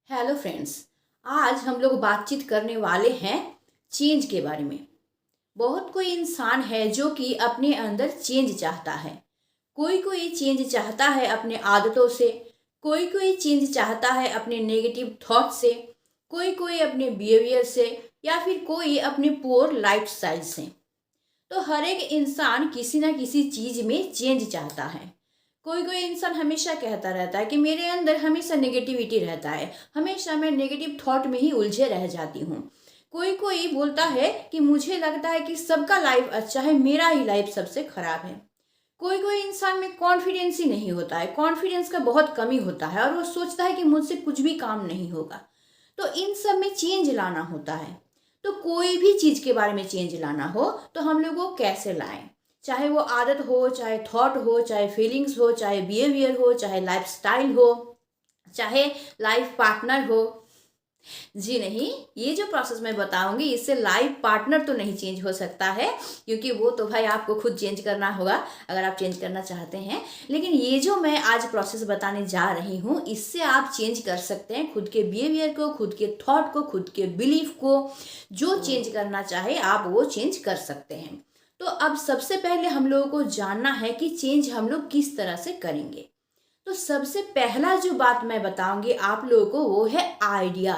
Hello friends. आज हम लोग बातचीत करने वाले हैं चेंज के बारे में। बहुत कोई इंसान है जो कि अपने अंदर चेंज चाहता है। कोई कोई चेंज चाहता है अपने आदतों से, कोई कोई चेंज चाहता है अपने नेगेटिव थॉट से, कोई कोई अपने बिहेवियर से, या फिर कोई अपने पुअर लाइफस्टाइल से। तो हर एक इंसान किसी ना किसी चीज में चेंज चाहता है। कोई कोई इंसान हमेशा कहता रहता है कि मेरे अंदर हमेशा नेगेटिविटी रहता है, हमेशा मैं नेगेटिव थॉट में ही उलझे रह जाती हूँ। कोई कोई बोलता है कि मुझे लगता है कि सबका लाइफ अच्छा है, मेरा ही लाइफ सबसे खराब है। कोई कोई इंसान में कॉन्फिडेंस ही नहीं होता है, कॉन्फिडेंस का बहुत कमी होता है और वो सोचता है कि मुझसे कुछ भी काम नहीं होगा। तो इन सब में चेंज लाना होता है। तो कोई भी चीज के बारे में चेंज लाना हो तो हम लोग वो कैसे लाएं, चाहे वो आदत हो, चाहे थॉट हो, चाहे फीलिंग्स हो, चाहे बिहेवियर हो, चाहे लाइफस्टाइल हो, चाहे लाइफ पार्टनर हो। जी नहीं, ये जो प्रोसेस मैं बताऊंगी इससे लाइफ पार्टनर तो नहीं चेंज हो सकता है, क्योंकि वो तो भाई आपको खुद चेंज करना होगा अगर आप चेंज करना चाहते हैं। लेकिन ये जो मैं आज प्रोसेस बताने जा रही हूँ इससे आप चेंज कर सकते हैं खुद के बिहेवियर को, खुद के थॉट को, खुद के बिलीफ को। जो चेंज करना चाहे आप वो चेंज कर सकते हैं। तो अब सबसे पहले हम लोगों को जानना है कि चेंज हम लोग किस तरह से करेंगे। तो सबसे पहला जो बात मैं बताऊंगी आप लोगों को वो है आइडिया।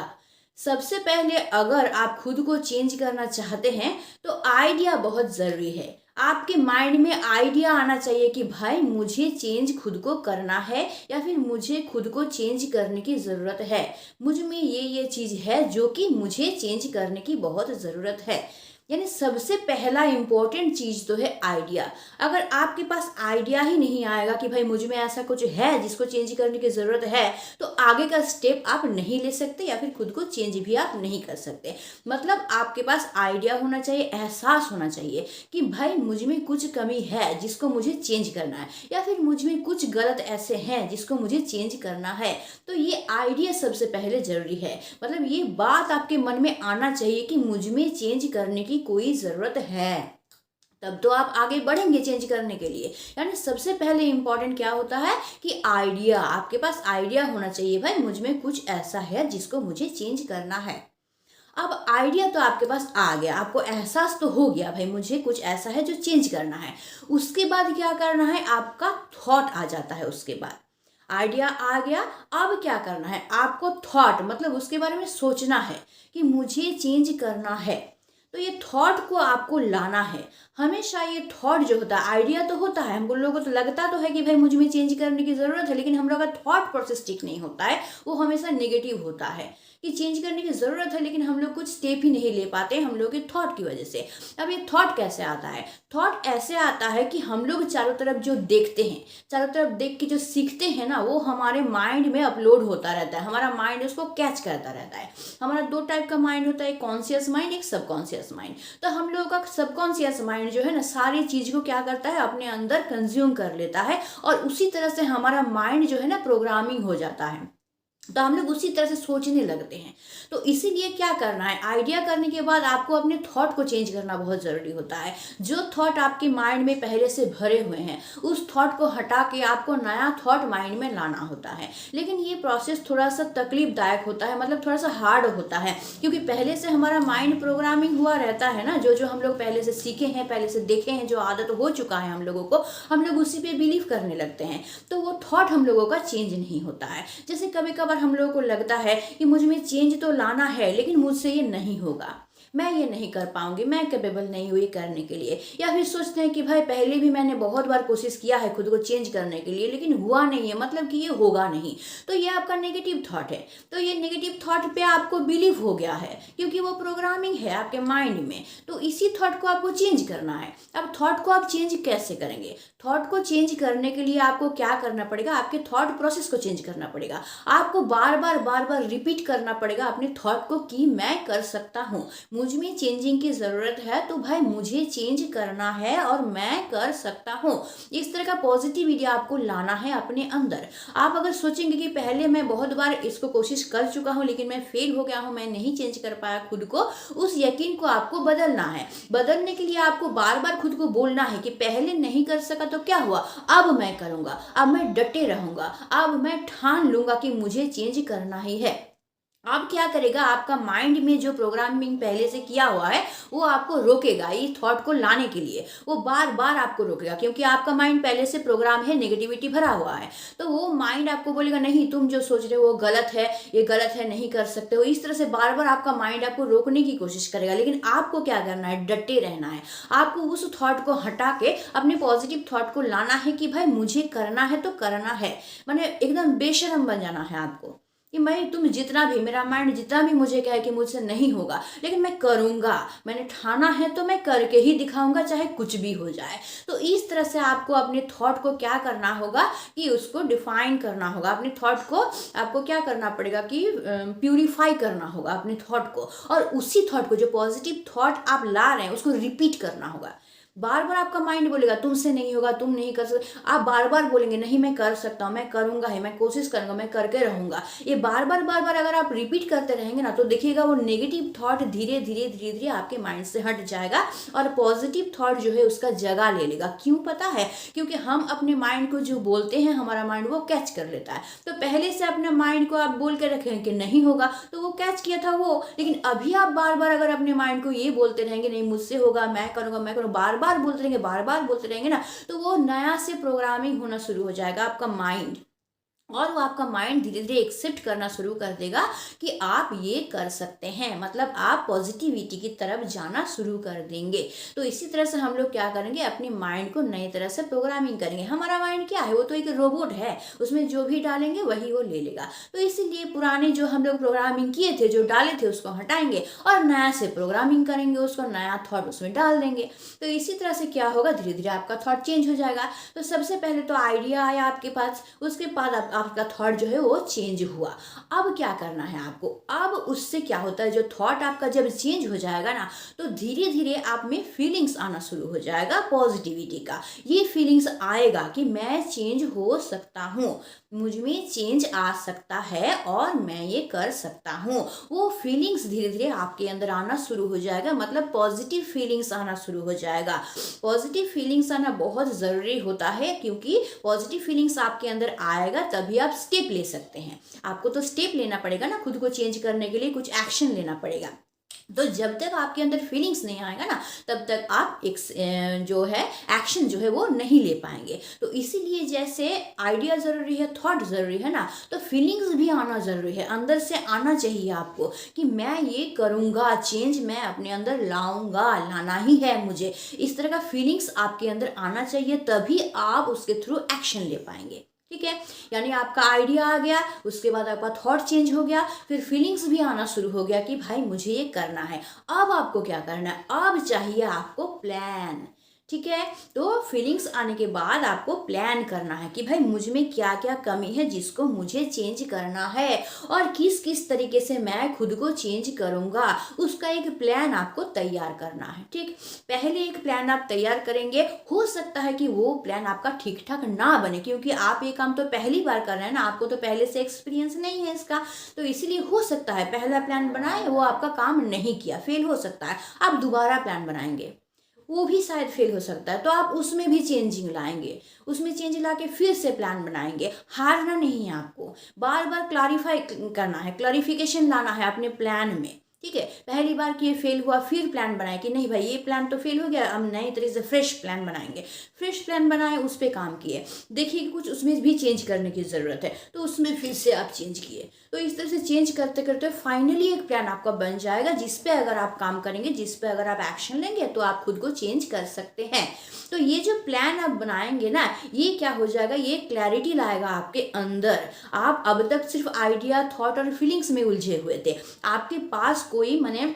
सबसे पहले अगर आप खुद को चेंज करना चाहते हैं तो आइडिया बहुत ज़रूरी है। आपके माइंड में आइडिया आना चाहिए कि भाई मुझे चेंज खुद को करना है, या फिर मुझे खुद को चेंज करने की ज़रूरत है। मुझ में ये चीज़ है जो कि मुझे चेंज करने की बहुत ज़रूरत है। यानी सबसे पहला इंपॉर्टेंट चीज तो है आइडिया। अगर आपके पास आइडिया ही नहीं आएगा कि भाई मुझ में ऐसा कुछ है जिसको चेंज करने की जरूरत है, तो आगे का स्टेप आप नहीं ले सकते या फिर खुद को चेंज भी आप नहीं कर सकते। मतलब आपके पास आइडिया होना चाहिए, एहसास होना चाहिए कि भाई मुझ में कुछ कमी है जिसको मुझे चेंज करना है, या फिर मुझ में कुछ गलत ऐसे हैं जिसको मुझे चेंज करना है। तो ये आइडिया सबसे पहले जरूरी है। मतलब ये बात आपके मन में आना चाहिए कि मुझ में चेंज करने की कोई जरूरत है, तब तो आप आगे बढ़ेंगे चेंज करने के लिए। यानी सबसे पहले इंपॉर्टेंट क्या होता है कि आइडिया। आपके पास आइडिया होना चाहिए भाई मुझ में कुछ ऐसा है जिसको मुझे चेंज करना है। अब आइडिया तो आपके पास आ गया, आपको एहसास तो हो गया भाई मुझे कुछ ऐसा है जो चेंज करना है। उसके बाद क्या करना है, आपका थॉट आ जाता है। उसके बाद आइडिया आ गया, अब क्या करना है आपको, थॉट मतलब उसके बारे में सोचना है कि मुझे चेंज करना है। तो ये थॉट को आपको लाना है। हमेशा ये थॉट जो होता है, आइडिया तो होता है, हम लोगों को तो लगता तो है कि भाई मुझ में चेंज करने की जरूरत है, लेकिन हम लोग का थॉट प्रोसेस ठीक नहीं होता है, वो हमेशा नेगेटिव होता है कि चेंज करने की जरूरत है लेकिन हम लोग कुछ स्टेप ही नहीं ले पाते हम लोग के थॉट की वजह से। अब ये थॉट कैसे आता है, थॉट ऐसे आता है कि हम लोग चारों तरफ जो देखते हैं, चारों तरफ देख के जो सीखते हैं ना, वो हमारे माइंड में अपलोड होता रहता है। हमारा माइंड उसको कैच करता रहता है। हमारा दो टाइप का माइंड होता है, एक कॉन्शियस माइंड, एक सबकॉन्शियस माइंड। तो हम लोगों का सबकॉन्शियस माइंड जो है ना, सारी चीज को क्या करता है, अपने अंदर कंज्यूम कर लेता है, और उसी तरह से हमारा माइंड जो है ना प्रोग्रामिंग हो जाता है। तो हम लोग उसी तरह से सोचने लगते हैं। तो इसीलिए क्या करना है, आइडिया करने के बाद आपको अपने थॉट को चेंज करना बहुत ज़रूरी होता है। जो थॉट आपके माइंड में पहले से भरे हुए हैं उस थॉट को हटा के आपको नया थॉट माइंड में लाना होता है। लेकिन ये प्रोसेस थोड़ा सा तकलीफदायक होता है, मतलब थोड़ा सा हार्ड होता है, क्योंकि पहले से हमारा माइंड प्रोग्रामिंग हुआ रहता है ना। जो जो हम लोग पहले से सीखे हैं, पहले से देखे हैं, जो आदत हो चुका है हम लोगों को, हम लोग उसी पे बिलीव करने लगते हैं। तो वो थॉट हम लोगों का चेंज नहीं होता है। जैसे कभी कभार हम लोगों को लगता है कि मुझ में चेंज तो लाना है लेकिन मुझसे ये नहीं होगा, मैं ये नहीं कर पाऊंगी, मैं कैपेबल नहीं हुई करने के लिए। या फिर सोचते हैं कि भाई पहले भी मैंने बहुत बार कोशिश किया है खुद को चेंज करने के लिए लेकिन हुआ नहीं है, मतलब कि ये होगा नहीं। तो ये आपका नेगेटिव थॉट है। तो ये नेगेटिव थॉट पे आपको बिलीव हो गया है, क्योंकि वो प्रोग्रामिंग है आपके माइंड में। तो इसी थॉट को आपको चेंज करना है। अब थॉट को आप चेंज कैसे करेंगे, थॉट को चेंज करने के लिए आपको क्या करना पड़ेगा, आपके थॉट प्रोसेस को चेंज करना पड़ेगा। आपको बार बार रिपीट करना पड़ेगा अपने थॉट को कि मैं कर सकता हूँ, मुझ में चेंजिंग की जरूरत है, तो भाई मुझे चेंज करना है और मैं कर सकता हूँ। इस तरह का पॉजिटिविटी आपको लाना है अपने अंदर। आप अगर सोचेंगे कि पहले मैं बहुत बार इसको कोशिश कर चुका हूँ लेकिन मैं फेल हो गया हूँ, मैं नहीं चेंज कर पाया खुद को, उस यकीन को आपको बदलना है। बदलने के लिए आपको बार बार खुद को बोलना है कि पहले नहीं कर सका तो क्या हुआ, अब मैं करूंगा, अब मैं डटे रहूंगा, अब मैं ठान लूंगा कि मुझे चेंज करना ही है। अब क्या करेगा, आपका माइंड में जो प्रोग्रामिंग पहले से किया हुआ है वो आपको रोकेगा इस थॉट को लाने के लिए। वो बार बार आपको रोकेगा, क्योंकि आपका माइंड पहले से प्रोग्राम है, नेगेटिविटी भरा हुआ है। तो वो माइंड आपको बोलेगा नहीं, तुम जो सोच रहे हो वो गलत है, ये गलत है, नहीं कर सकते हो। इस तरह से बार बार आपका माइंड आपको रोकने की कोशिश करेगा। लेकिन आपको क्या करना है, डटे रहना है। आपको उस थॉट को हटा के अपने पॉजिटिव थॉट को लाना है कि भाई मुझे करना है तो करना है। मैंने एकदम बेशरम बन जाना है आपको कि मैं, तुम जितना भी, मेरा माइंड जितना भी मुझे कहे कि मुझसे नहीं होगा, लेकिन मैं करूँगा। मैंने ठाना है तो मैं करके ही दिखाऊंगा, चाहे कुछ भी हो जाए। तो इस तरह से आपको अपने थॉट को क्या करना होगा कि उसको डिफाइन करना होगा। अपने थॉट को आपको क्या करना पड़ेगा कि प्यूरिफाई करना होगा अपने थॉट को, और उसी थॉट को, जो पॉजिटिव थॉट आप ला रहे हैं, उसको रिपीट करना होगा। बार बार आपका माइंड बोलेगा तुमसे नहीं होगा, तुम नहीं कर सकते। आप बार बार बोलेंगे नहीं मैं कर सकता हूँ, मैं करूँगा ही, मैं कोशिश करूँगा, मैं करके रहूँगा। ये बार बार अगर आप रिपीट करते रहेंगे ना, तो देखिएगा वो नेगेटिव थॉट धीरे धीरे धीरे धीरे आपके माइंड से हट जाएगा और पॉजिटिव थॉट जो है उसका जगह ले लेगा। क्यों पता है? क्योंकि हम अपने माइंड को जो बोलते हैं, हमारा माइंड वो कैच कर लेता है। तो पहले से अपने माइंड को आप बोल के रखें कि नहीं होगा, तो वो कैच किया था वो। लेकिन अभी आप बार बार अगर अपने माइंड को ये बोलते रहेंगे नहीं मुझसे होगा, मैं करूँगा, मैं करूँगा, बार बार बोलते रहेंगे, बार बार बोलते रहेंगे ना, तो वो नया से प्रोग्रामिंग होना शुरू हो जाएगा आपका माइंड। और वो आपका माइंड धीरे धीरे एक्सेप्ट करना शुरू कर देगा कि आप ये कर सकते हैं। मतलब आप पॉजिटिविटी की तरफ जाना शुरू कर देंगे। तो इसी तरह से हम लोग क्या करेंगे, अपने माइंड को नई तरह से प्रोग्रामिंग करेंगे। हमारा माइंड क्या है, वो तो एक रोबोट है, उसमें जो भी डालेंगे वही वो ले लेगा। तो इसीलिए पुराने जो हम लोग प्रोग्रामिंग किए थे, जो डाले थे, उसको हटाएंगे और नया से प्रोग्रामिंग करेंगे, उसको नया थॉट उसमें डाल देंगे। तो इसी तरह से क्या होगा, धीरे धीरे आपका थॉट चेंज हो जाएगा। तो सबसे पहले तो आइडिया आया आपके पास, उसके बाद आपका थॉट जो है वो चेंज हुआ। अब क्या करना है आपको, अब उससे क्या होता है, जो थॉट आपका जब चेंज हो जाएगा ना, तो धीरे धीरे आप में फीलिंग्स आना शुरू हो जाएगा पॉजिटिविटी का। ये फीलिंग्स आएगा कि मैं चेंज हो सकता हूँ, मुझ में चेंज आ सकता है और मैं ये कर सकता हूँ। वो फीलिंग्स धीरे धीरे आपके अंदर आना शुरू हो जाएगा। मतलब पॉजिटिव फीलिंग्स आना शुरू हो जाएगा। पॉजिटिव फीलिंग्स आना बहुत ज़रूरी होता है, क्योंकि पॉजिटिव फीलिंग्स आपके अंदर आएगा तभी आप स्टेप ले सकते हैं। आपको तो स्टेप लेना पड़ेगा ना, खुद को चेंज करने के लिए कुछ एक्शन लेना पड़ेगा। तो जब तक आपके अंदर फीलिंग्स नहीं आएगा ना, तब तक आप एक जो है एक्शन जो है वो नहीं ले पाएंगे। तो इसीलिए जैसे आइडिया ज़रूरी है, थॉट ज़रूरी है ना, तो फीलिंग्स भी आना ज़रूरी है। अंदर से आना चाहिए आपको कि मैं ये करूँगा, चेंज मैं अपने अंदर लाऊंगा, लाना ही है मुझे। इस तरह का फीलिंग्स आपके अंदर आना चाहिए, तभी आप उसके थ्रू एक्शन ले पाएंगे। ठीक है, यानी आपका आइडिया आ गया, उसके बाद आपका थॉट चेंज हो गया, फिर फीलिंग्स भी आना शुरू हो गया कि भाई मुझे ये करना है। अब आपको क्या करना है, अब चाहिए आपको प्लान। ठीक है, तो फीलिंग्स आने के बाद आपको प्लान करना है कि भाई मुझ में क्या क्या कमी है जिसको मुझे चेंज करना है, और किस किस तरीके से मैं खुद को चेंज करूँगा, उसका एक प्लान आपको तैयार करना है। ठीक, पहले एक प्लान आप तैयार करेंगे। हो सकता है कि वो प्लान आपका ठीक ठाक ना बने, क्योंकि आप ये काम तो पहली बार कर रहे हैं ना, आपको तो पहले से एक्सपीरियंस नहीं है इसका। तो इसीलिए हो सकता है पहला प्लान बनाए, वो आपका काम नहीं किया, फेल हो सकता है। आप दोबारा प्लान बनाएंगे, वो भी शायद फेल हो सकता है। तो आप उसमें भी चेंजिंग लाएंगे, उसमें चेंज ला के फिर से प्लान बनाएंगे। हारना नहीं है आपको, बार बार क्लैरिफाई करना है, क्लैरिफिकेशन लाना है अपने प्लान में। ठीक है, पहली बार कि ये फेल हुआ, फिर प्लान बनाए कि नहीं भाई ये प्लान तो फेल हो गया, हम नई तरीके से फ्रेश प्लान बनाएंगे। फ्रेश प्लान बनाए, उस पर काम किए, देखिए कि कुछ उसमें भी चेंज करने की ज़रूरत है, तो उसमें फिर से आप चेंज किए। तो इस तरह से चेंज करते करते फाइनली एक प्लान आपका बन जाएगा, जिस पे अगर आप काम करेंगे, जिस पे अगर आप एक्शन लेंगे, तो आप खुद को चेंज कर सकते हैं। तो ये जो प्लान आप बनाएंगे ना, ये क्या हो जाएगा, ये क्लैरिटी लाएगा आपके अंदर। आप अब तक सिर्फ आइडिया, थॉट और फीलिंग्स में उलझे हुए थे। आपके पास कोई माने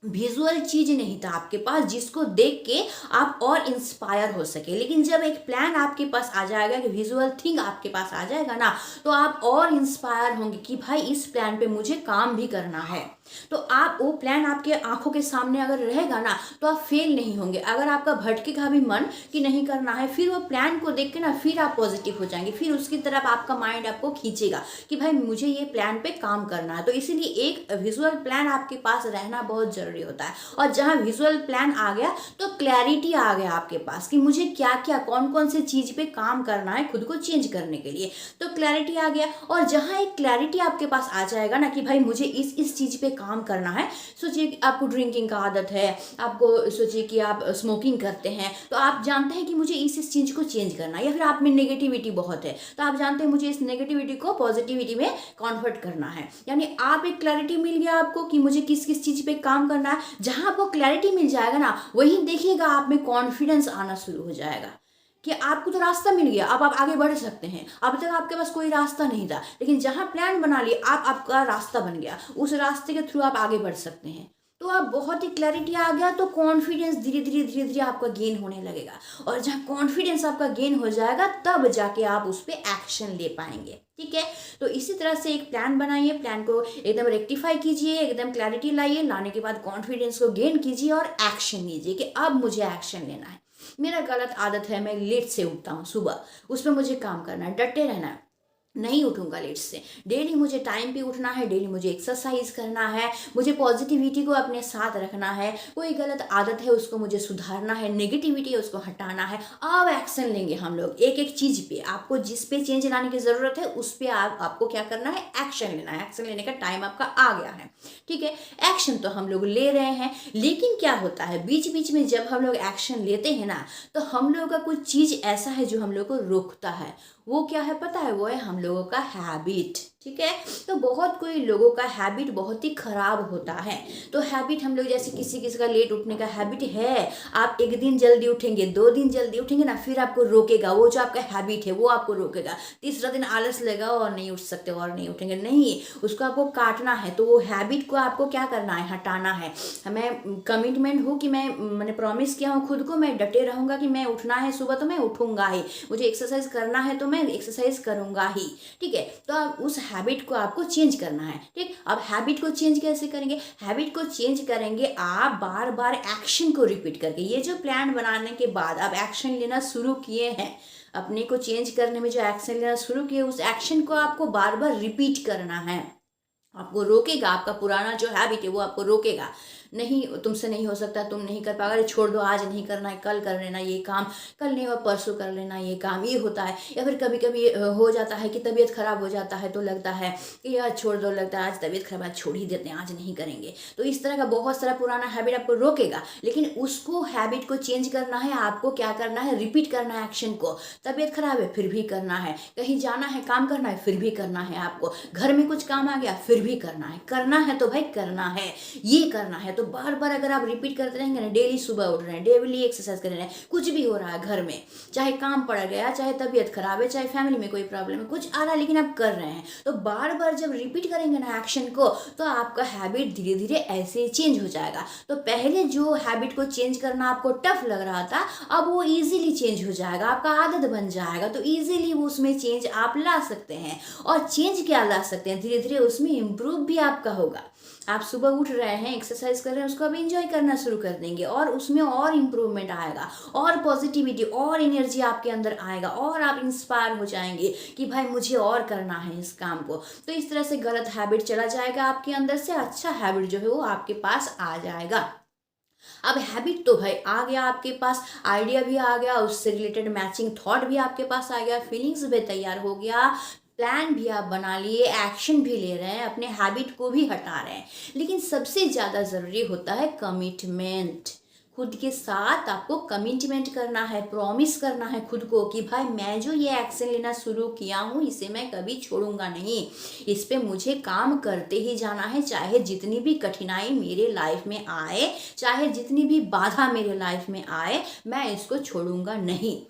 विजुअल चीज नहीं था आपके पास, जिसको देख के आप और इंस्पायर हो सके। लेकिन जब एक प्लान आपके पास आ जाएगा, कि विजुअल थिंग आपके पास आ जाएगा ना, तो आप और इंस्पायर होंगे कि भाई इस प्लान पे मुझे काम भी करना है। तो आप वो प्लान आपके आंखों के सामने अगर रहेगा ना तो आप फेल नहीं होंगे। अगर आपका भटकेगा भी मन कि नहीं करना है, फिर वो प्लान को देख के ना फिर आप पॉजिटिव हो जाएंगे, फिर उसकी तरफ आपका माइंड आपको खींचेगा कि भाई मुझे ये प्लान पे काम करना है। तो इसीलिए एक विजुअल प्लान आपके पास रहना बहुत जरूरी होता है। और जहाँ विजुअल प्लान आ गया तो क्लैरिटी आ गया आपके पास कि मुझे क्या क्या कौन कौन से चीज पे काम करना है खुद को चेंज करने के लिए, तो क्लैरिटी आ गया। और जहाँ एक क्लैरिटी आपके पास आ जाएगा ना कि भाई मुझे इस चीज पे काम करना है, सोचिए कि आपको ड्रिंकिंग का आदत है, आपको सोचिए कि आप स्मोकिंग करते हैं, तो आप जानते हैं कि मुझे इस चीज को चेंज करना है। या फिर आप में नेगेटिविटी बहुत है तो आप जानते हैं मुझे इस नेगेटिविटी को पॉजिटिविटी में कन्वर्ट करना है। यानी आप एक क्लैरिटी मिल गया आपको कि मुझे किस किस चीज पे काम करना है। जहां आपको क्लैरिटी मिल जाएगा ना वही देखिएगा आप में कॉन्फिडेंस आना शुरू हो जाएगा कि आपको तो रास्ता मिल गया, अब आप आगे बढ़ सकते हैं। अब तक आपके पास कोई रास्ता नहीं था, लेकिन जहां प्लान बना लिया आपका रास्ता बन गया, उस रास्ते के थ्रू आप आगे बढ़ सकते हैं। तो आप बहुत ही क्लैरिटी आ गया तो कॉन्फिडेंस धीरे धीरे आपका गेन होने लगेगा। और जहाँ कॉन्फिडेंस आपका गेन हो जाएगा तब जाके आप उस पर एक्शन ले पाएंगे। ठीक है, तो इसी तरह से एक प्लान बनाइए, प्लान को एकदम रेक्टिफाई कीजिए, एकदम क्लैरिटी लाइए, लाने के बाद कॉन्फिडेंस को गेन कीजिए और एक्शन लीजिए कि अब मुझे एक्शन लेना है। मेरा गलत आदत है, मैं लेट से उठता हूँ सुबह, उस पर मुझे काम करना है, डटे रहना है, नहीं उठूंगा लेट से। डेली मुझे टाइम पे उठना है, डेली मुझे एक्सरसाइज करना है, मुझे पॉजिटिविटी को अपने साथ रखना है, कोई गलत आदत है उसको मुझे सुधारना है, नेगेटिविटी है उसको हटाना है। अब एक्शन लेंगे हम लोग एक एक चीज पे। आपको जिस पे चेंज लाने की जरूरत है उस पे आपको क्या करना है, एक्शन लेना है। एक्शन लेने का टाइम आपका आ गया है। ठीक है, एक्शन तो हम लोग ले रहे हैं, लेकिन क्या होता है बीच बीच में जब हम लोग एक्शन लेते हैं ना तो हम लोगों का कुछ चीज ऐसा है जो हम लोग को रोकता है। वो क्या है पता है, वो है हम लोगों का हैबिट। ठीक है, तो बहुत कोई लोगों का हैबिट बहुत ही खराब होता है। तो हैबिट हम लोग जैसे किसी किसी का लेट उठने का हैबिट है, आप एक दिन जल्दी उठेंगे, 2 दिन जल्दी उठेंगे ना, फिर आपको रोकेगा वो जो आपका हैबिट है, वो आपको रोकेगा। तीसरा दिन आलस लगेगा और नहीं उठ सकते और नहीं उठेंगे, नहीं, उसको आपको काटना है। तो वो हैबिट को आपको क्या करना है, हटाना है। मैं कमिटमेंट हूँ कि मैंने प्रॉमिस किया हूँ खुद को, मैं डटे रहूंगा कि मैं उठना है सुबह तो मैं उठूंगा ही, मुझे एक्सरसाइज करना है तो मैं एक्सरसाइज करूंगा ही। ठीक है, तो आप उस हैबिट को आपको चेंज करना है। ठीक, अब हैबिट को चेंज कैसे करेंगे, हैबिट को चेंज करेंगे आप बार बार एक्शन को रिपीट करके। ये जो प्लान बनाने के बाद आप एक्शन लेना शुरू किए हैं, अपने को चेंज करने में जो एक्शन लेना शुरू किए, उस एक्शन को आपको बार बार रिपीट करना है। आपको रोकेगा, आपका पुराना जो हैबिट है वो आपको रोकेगा, नहीं तुमसे नहीं हो सकता, तुम नहीं कर पाओगे, छोड़ दो, आज नहीं करना है, कल कर लेना ये काम, कल नहीं हो परसों कर लेना ये काम, ये होता है। या फिर कभी कभी हो जाता है कि तबीयत खराब हो जाता है तो लगता है कि यार छोड़ दो, लगता है आज तबीयत खराब है, छोड़ ही देते हैं, आज नहीं करेंगे। तो इस तरह का बहुत सारा पुराना हैबिट आपको रोकेगा, लेकिन उसको हैबिट को चेंज करना है। आपको क्या करना है, रिपीट करना है एक्शन को। तबीयत खराब है फिर भी करना है, कहीं जाना है काम करना है फिर भी करना है, आपको घर में कुछ काम आ गया फिर भी करना है। करना है तो भाई करना है, ये करना है। तो बार बार अगर आप रिपीट करते रहेंगे ना, डेली सुबह उठ रहे हैं, डेली एक्सरसाइज कर रहे हैं, कुछ भी हो रहा है घर में, चाहे काम पड़ गया, चाहे तबीयत खराब है, चाहे फैमिली में कोई प्रॉब्लम है, कुछ आ रहा है लेकिन आप कर रहे हैं, तो बार बार जब रिपीट करेंगे ना एक्शन को तो आपका हैबिट धीरे धीरे ऐसे चेंज हो जाएगा। तो पहले जो हैबिट को चेंज करना आपको टफ लग रहा था, अब वो इजीली चेंज हो जाएगा, आपका आदत बन जाएगा। तो इजीली वो उसमें चेंज आप ला सकते हैं। और चेंज क्या ला सकते हैं, धीरे धीरे उसमें इम्प्रूव भी आपका होगा। आप सुबह उठ रहे हैं, एक्सरसाइज कर रहे हैं, उसको आप एंजॉय करना शुरू कर देंगे और उसमें और इम्प्रूवमेंट आएगा, और पॉजिटिविटी और एनर्जी आपके अंदर आएगा, और आप इंस्पायर हो जाएंगे कि भाई मुझे और करना है इस काम को। तो इस तरह से गलत हैबिट चला जाएगा आपके अंदर से, अच्छा हैबिट जो है वो आपके पास आ जाएगा। अब हैबिट तो भाई आ गया आपके पास, आइडिया भी आ गया, उससे रिलेटेड मैचिंग थॉट भी आपके पास आ गया, फीलिंग्स भी तैयार हो गया, प्लान भी आप बना लिए, एक्शन भी ले रहे हैं, अपने हैबिट को भी हटा रहे हैं। लेकिन सबसे ज़्यादा ज़रूरी होता है कमिटमेंट। खुद के साथ आपको कमिटमेंट करना है, प्रॉमिस करना है खुद को कि भाई मैं जो ये एक्शन लेना शुरू किया हूँ इसे मैं कभी छोड़ूंगा नहीं, इस पे मुझे काम करते ही जाना है, चाहे जितनी भी कठिनाई मेरे लाइफ में आए, चाहे जितनी भी बाधा मेरे लाइफ में आए, मैं इसको छोड़ूंगा नहीं।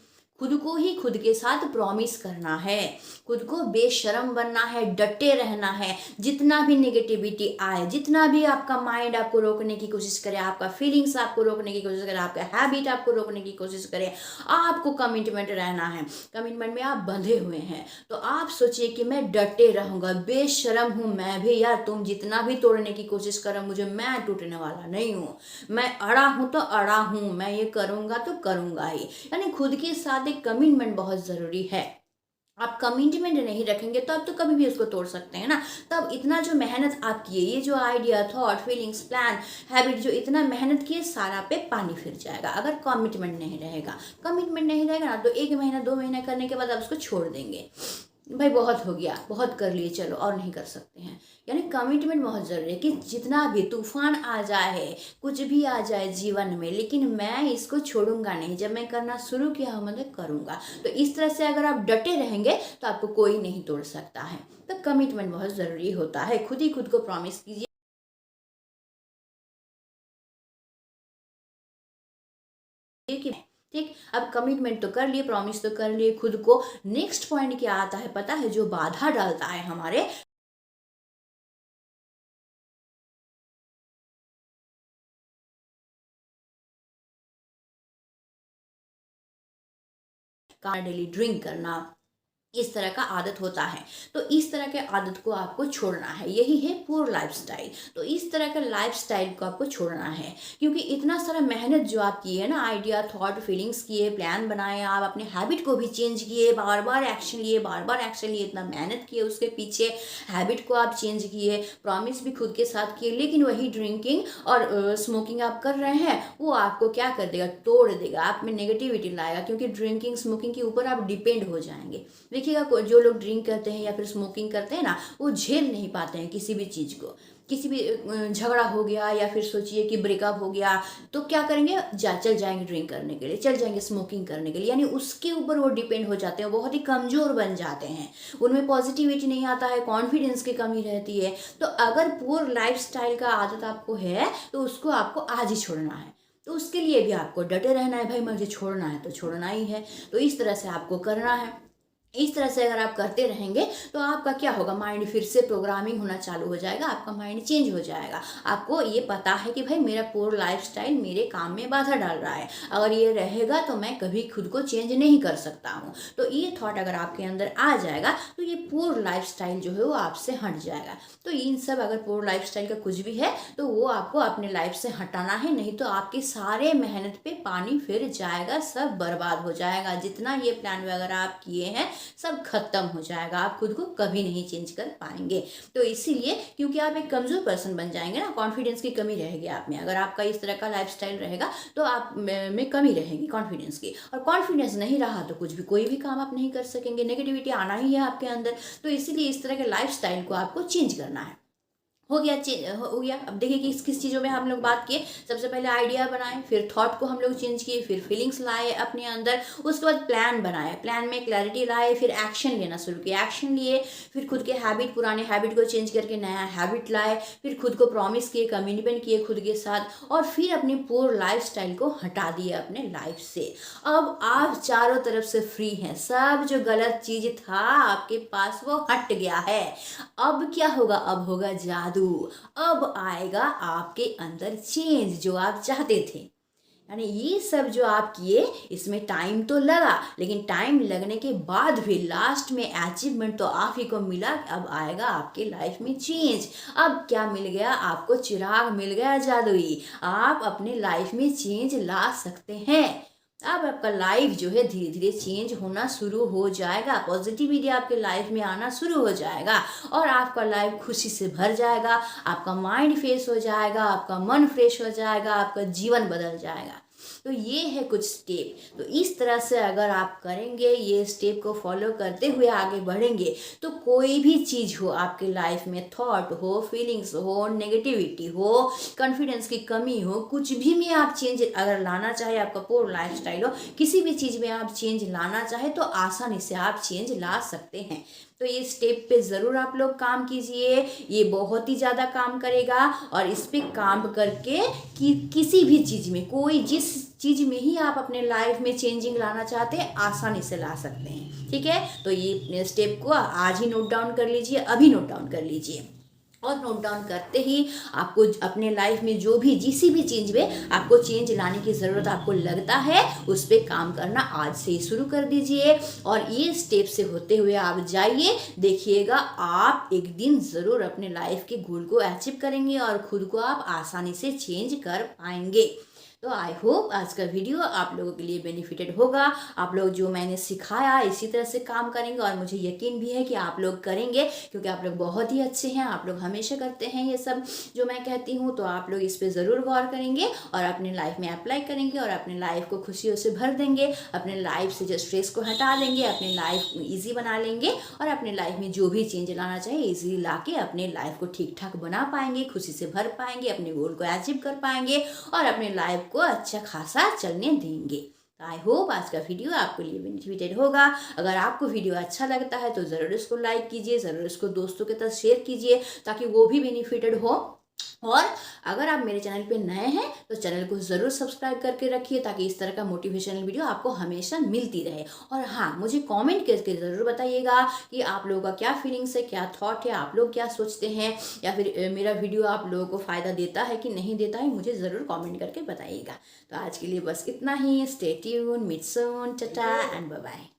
खुद को ही खुद के साथ प्रॉमिस करना है, खुद को बेशर्म बनना है, डटे रहना है। जितना भी नेगेटिविटी आए, जितना भी आपका माइंड आपको रोकने की कोशिश करे, आपका फीलिंग्स आपको रोकने की कोशिश करे, आपका हैबिट आपको रोकने की कोशिश करे, आपको कमिटमेंट रहना है। कमिटमेंट में आप बंधे हुए हैं तो आप सोचिए कि मैं डटे रहूंगा, बेशर्म हूं मैं भी यार, तुम जितना भी तोड़ने की कोशिश करो मुझे, मैं टूटने वाला नहीं हूं, मैं अड़ा हूं तो अड़ा हूं, मैं ये करूंगा तो करूंगा ही। यानी खुद के साथ एक कमिटमेंट बहुत जरूरी है। आप कमिटमेंट नहीं रखेंगे तो आप तो कभी भी उसको तोड़ सकते हैं ना। तब इतना जो मेहनत आप किए, ये जो idea, thought, feelings, plan, habit, जो इतना मेहनत किए, सारा पे पानी फिर जाएगा अगर कमिटमेंट नहीं रहेगा। कमिटमेंट नहीं रहेगा ना तो 1 महीना 2 महीना करने के बाद आप उसको छोड़ देंगे, भाई बहुत हो गया, बहुत कर लिए, चलो और नहीं कर सकते हैं। यानी कमिटमेंट बहुत ज़रूरी है कि जितना भी तूफान आ जाए, कुछ भी आ जाए जीवन में, लेकिन मैं इसको छोड़ूंगा नहीं। जब मैं करना शुरू किया हूँ मतलब करूँगा। तो इस तरह से अगर आप डटे रहेंगे तो आपको कोई नहीं तोड़ सकता है। तो कमिटमेंट बहुत ज़रूरी होता है। खुद ही खुद को प्रॉमिस कीजिए कि ठीक, अब कमिटमेंट तो कर लिए, प्रॉमिस तो कर लिए खुद को। नेक्स्ट पॉइंट क्या आता है पता है, जो बाधा डालता है हमारे डेली ड्रिंक करना, इस तरह का आदत होता है। तो इस तरह के आदत को आपको छोड़ना है, यही है पुअर लाइफस्टाइल। तो इस तरह के लाइफस्टाइल को आपको छोड़ना है, क्योंकि इतना सारा मेहनत जो आप किए ना, आइडिया, थॉट, फीलिंग्स किए, प्लान बनाए, आप अपने हैबिट को भी चेंज किए, बार बार एक्शन लिए, बार बार एक्शन लिए, इतना मेहनत किए उसके पीछे, हैबिट को आप चेंज किए, प्रॉमिस भी खुद के साथ किए, लेकिन वही ड्रिंकिंग और स्मोकिंग आप कर रहे हैं, वो आपको क्या कर देगा, तोड़ देगा, आप में नेगेटिविटी लाएगा। क्योंकि ड्रिंकिंग स्मोकिंग के ऊपर आप डिपेंड हो जाएंगे। देखिएगा, जो लोग ड्रिंक करते हैं या फिर स्मोकिंग करते हैं ना, वो झेल नहीं पाते हैं किसी भी चीज़ को। किसी भी झगड़ा हो गया या फिर सोचिए कि ब्रेकअप हो गया, तो क्या करेंगे, चल जाएंगे ड्रिंक करने के लिए, चल जाएंगे स्मोकिंग करने के लिए। यानी उसके ऊपर वो डिपेंड हो जाते हैं, बहुत ही कमज़ोर बन जाते हैं, उनमें पॉजिटिविटी नहीं आता है, कॉन्फिडेंस की कमी रहती है। तो अगर पुअर लाइफस्टाइल का आदत आपको है तो उसको आपको आज ही छोड़ना है। तो उसके लिए भी आपको डटे रहना है, भाई मुझे छोड़ना है तो छोड़ना ही है। तो इस तरह से आपको करना है। इस तरह से अगर आप करते रहेंगे तो आपका क्या होगा, माइंड फिर से प्रोग्रामिंग होना चालू हो जाएगा, आपका माइंड चेंज हो जाएगा। आपको ये पता है कि भाई मेरा पुअर लाइफस्टाइल मेरे काम में बाधा डाल रहा है, अगर ये रहेगा तो मैं कभी खुद को चेंज नहीं कर सकता हूँ। तो ये थॉट अगर आपके अंदर आ जाएगा तो ये पुअर लाइफस्टाइल जो है वो आपसे हट जाएगा। तो इन सब अगर पुअर लाइफस्टाइल का कुछ भी है तो वो आपको अपने लाइफ से हटाना है, नहीं तो आपके सारे मेहनत पे पानी फिर जाएगा, सब बर्बाद हो जाएगा। जितना ये प्लान वगैरह आप किए हैं सब खत्म हो जाएगा, आप खुद को कभी नहीं चेंज कर पाएंगे। तो इसीलिए, क्योंकि आप एक कमजोर पर्सन बन जाएंगे ना, कॉन्फिडेंस की कमी रहेगी आप में। अगर आपका इस तरह का लाइफस्टाइल रहेगा तो आप में कमी रहेगी कॉन्फिडेंस की, और कॉन्फिडेंस नहीं रहा तो कुछ भी, कोई भी काम आप नहीं कर सकेंगे, नेगेटिविटी आना ही है आपके अंदर। तो इसीलिए इस तरह के लाइफस्टाइल को आपको चेंज करना है। हो गया। अब देखिए कि किस चीज़ों में हम लोग बात किए। सबसे पहले आइडिया बनाए, फिर थॉट को हम लोग चेंज किए, फिर फीलिंग्स लाए अपने अंदर, उसके बाद प्लान बनाए, प्लान में क्लैरिटी लाए, फिर एक्शन लेना शुरू किया, एक्शन लिए, फिर खुद के हैबिट, पुराने हैबिट को चेंज करके नया हैबिट लाए, फिर खुद को प्रॉमिस किए, कमिटमेंट किए खुद के साथ, और फिर अपनी पुअर लाइफस्टाइल को हटा दिए अपने लाइफ से। अब आप चारों तरफ से फ्री हैं, सब जो गलत चीज़ था आपके पास वो हट गया है। अब क्या होगा, अब होगा जादू, अब आएगा आपके अंदर चेंज जो आप चाहते थे। यानी ये सब जो आप किए इसमें टाइम तो लगा, लेकिन टाइम लगने के बाद भी लास्ट में अचीवमेंट तो आप ही को मिला। अब आएगा आपके लाइफ में चेंज। अब क्या मिल गया आपको, चिराग मिल गया जादुई, आप अपने लाइफ में चेंज ला सकते हैं। अब आपका लाइफ जो है धीरे धीरे चेंज होना शुरू हो जाएगा, पॉजिटिविटी आपके लाइफ में आना शुरू हो जाएगा, और आपका लाइफ खुशी से भर जाएगा, आपका माइंड फ्रेश हो जाएगा, आपका मन फ्रेश हो जाएगा, आपका जीवन बदल जाएगा। तो ये है कुछ स्टेप। तो इस तरह से अगर आप करेंगे, ये स्टेप को फॉलो करते हुए आगे बढ़ेंगे, तो कोई भी चीज़ हो आपके लाइफ में, थॉट हो, फीलिंग्स हो, नेगेटिविटी हो, कॉन्फिडेंस की कमी हो, कुछ भी में आप चेंज अगर लाना चाहे, आपका पूरा लाइफस्टाइल हो, किसी भी चीज़ में आप चेंज लाना चाहे तो आसानी से आप चेंज ला सकते हैं। तो ये स्टेप पे ज़रूर आप लोग काम कीजिए, ये बहुत ही ज़्यादा काम करेगा। और इस पे काम करके कि किसी भी चीज़ में, कोई जिस चीज़ में ही आप अपने लाइफ में चेंजिंग लाना चाहते हैं आसानी से ला सकते हैं। ठीक है, तो ये स्टेप को आज ही नोट डाउन कर लीजिए, अभी नोट डाउन कर लीजिए। और नोट डाउन करते ही आपको अपने लाइफ में जो भी जिस भी चीज़ में आपको चेंज लाने की ज़रूरत आपको लगता है उस पर काम करना आज से ही शुरू कर दीजिए। और ये स्टेप से होते हुए आप जाइए, देखिएगा आप एक दिन ज़रूर अपने लाइफ के गोल को अचीव करेंगे और खुद को आप आसानी से चेंज कर पाएंगे। तो आई होप आज का वीडियो आप लोगों के लिए बेनिफिटेड होगा। आप लोग जो मैंने सिखाया इसी तरह से काम करेंगे और मुझे यकीन भी है कि आप लोग करेंगे, क्योंकि आप लोग बहुत ही अच्छे हैं, आप लोग हमेशा करते हैं ये सब जो मैं कहती हूँ। तो आप लोग इस पर ज़रूर गौर करेंगे और अपने लाइफ में अप्लाई करेंगे और अपने लाइफ को खुशियों से भर देंगे, अपने लाइफ से जो स्ट्रेस को हटा देंगे, अपने लाइफ ईजी बना लेंगे और अपने लाइफ में जो भी चेंज लाना चाहिए ईजी ला के अपने लाइफ को ठीक ठाक बना पाएंगे, खुशी से भर पाएंगे, अपने गोल को अचीव कर पाएंगे और अपने लाइफ को अच्छा खासा चलने देंगे। तो आई होप आज का वीडियो आपके लिए बेनिफिटेड होगा। अगर आपको वीडियो अच्छा लगता है तो ज़रूर इसको लाइक कीजिए, ज़रूर इसको दोस्तों के साथ शेयर कीजिए ताकि वो भी बेनिफिटेड हो। और अगर आप मेरे चैनल पे नए हैं तो चैनल को ज़रूर सब्सक्राइब करके रखिए ताकि इस तरह का मोटिवेशनल वीडियो आपको हमेशा मिलती रहे। और हाँ, मुझे कमेंट करके ज़रूर बताइएगा कि आप लोगों का क्या फीलिंग्स है, क्या थॉट है, आप लोग क्या सोचते हैं, या फिर मेरा वीडियो आप लोगों को फ़ायदा देता है कि नहीं देता है, मुझे ज़रूर कॉमेंट करके बताइएगा। तो आज के लिए बस इतना ही। Stay tuned, meet soon, tata and bye bye.